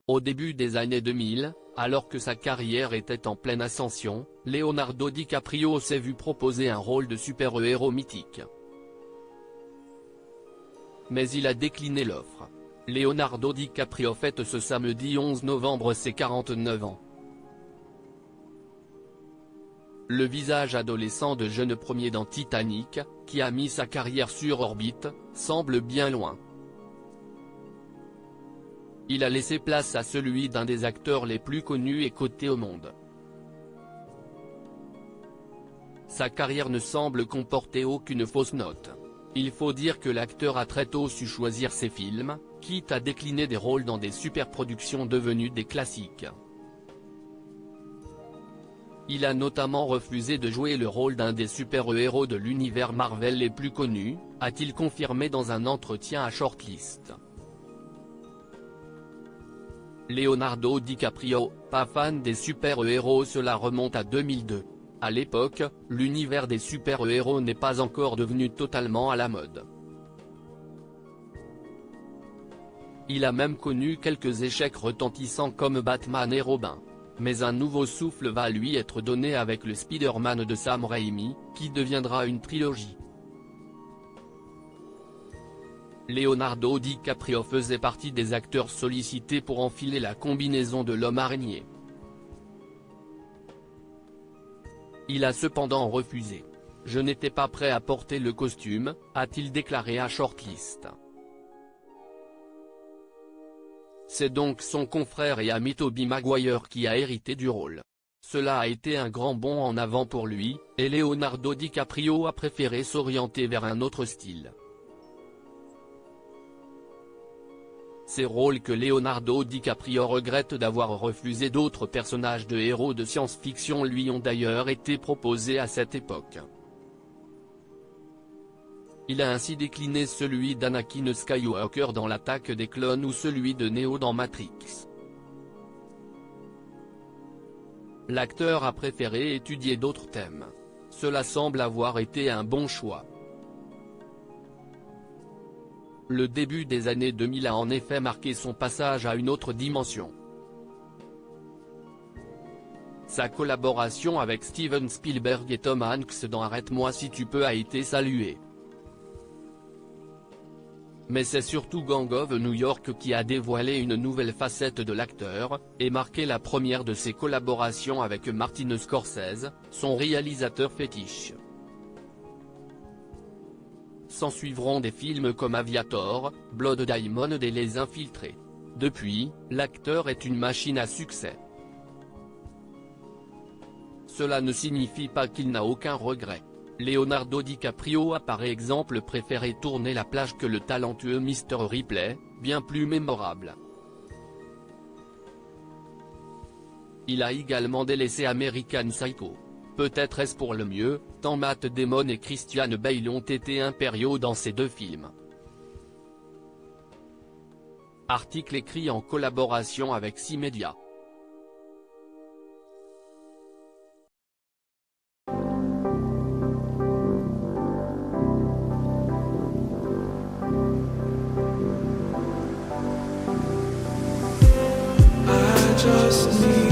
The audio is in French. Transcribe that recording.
Au début des années 2000, alors que sa carrière était en pleine ascension, Leonardo DiCaprio s'est vu proposer un rôle de super-héros mythique. Mais il a décliné l'offre. Leonardo DiCaprio fête ce samedi 11 novembre ses 49 ans. Le visage adolescent de jeune premier dans Titanic, qui a mis sa carrière sur orbite, semble bien loin. Il a laissé place à celui d'un des acteurs les plus connus et cotés au monde. Sa carrière ne semble comporter aucune fausse note. Il faut dire que l'acteur a très tôt su choisir ses films, quitte à décliner des rôles dans des superproductions devenues des classiques. Il a notamment refusé de jouer le rôle d'un des super-héros de l'univers Marvel les plus connus, a-t-il confirmé dans un entretien à Shortlist. Leonardo DiCaprio, pas fan des super-héros. Cela remonte à 2002. À l'époque, l'univers des super-héros n'est pas encore devenu totalement à la mode. Il a même connu quelques échecs retentissants comme Batman et Robin. Mais un nouveau souffle va lui être donné avec le Spider-Man de Sam Raimi, qui deviendra une trilogie. Leonardo DiCaprio faisait partie des acteurs sollicités pour enfiler la combinaison de l'homme araignée. Il a cependant refusé. « Je n'étais pas prêt à porter le costume », a-t-il déclaré à Shortlist. C'est donc son confrère et ami Tobey Maguire qui a hérité du rôle. Cela a été un grand bond en avant pour lui, et Leonardo DiCaprio a préféré s'orienter vers un autre style. Ces rôles que Leonardo DiCaprio regrette d'avoir refusé. D'autres personnages de héros de science-fiction lui ont d'ailleurs été proposés à cette époque. Il a ainsi décliné celui d'Anakin Skywalker dans l'Attaque des clones ou celui de Neo dans Matrix. L'acteur a préféré étudier d'autres thèmes. Cela semble avoir été un bon choix. Le début des années 2000 a en effet marqué son passage à une autre dimension. Sa collaboration avec Steven Spielberg et Tom Hanks dans Arrête-moi si tu peux a été saluée. Mais c'est surtout Gang of New York qui a dévoilé une nouvelle facette de l'acteur, et marqué la première de ses collaborations avec Martin Scorsese, son réalisateur fétiche. S'ensuivront des films comme Aviator, Blood Diamond et Les Infiltrés. Depuis, l'acteur est une machine à succès. Cela ne signifie pas qu'il n'a aucun regret. Leonardo DiCaprio a par exemple préféré tourner La plage que le talentueux Mr. Ripley, bien plus mémorable. Il a également délaissé American Psycho. Peut-être est-ce pour le mieux, tant Matt Damon et Christian Bale ont été impériaux dans ces deux films. Article écrit en collaboration avec C-Media. Just need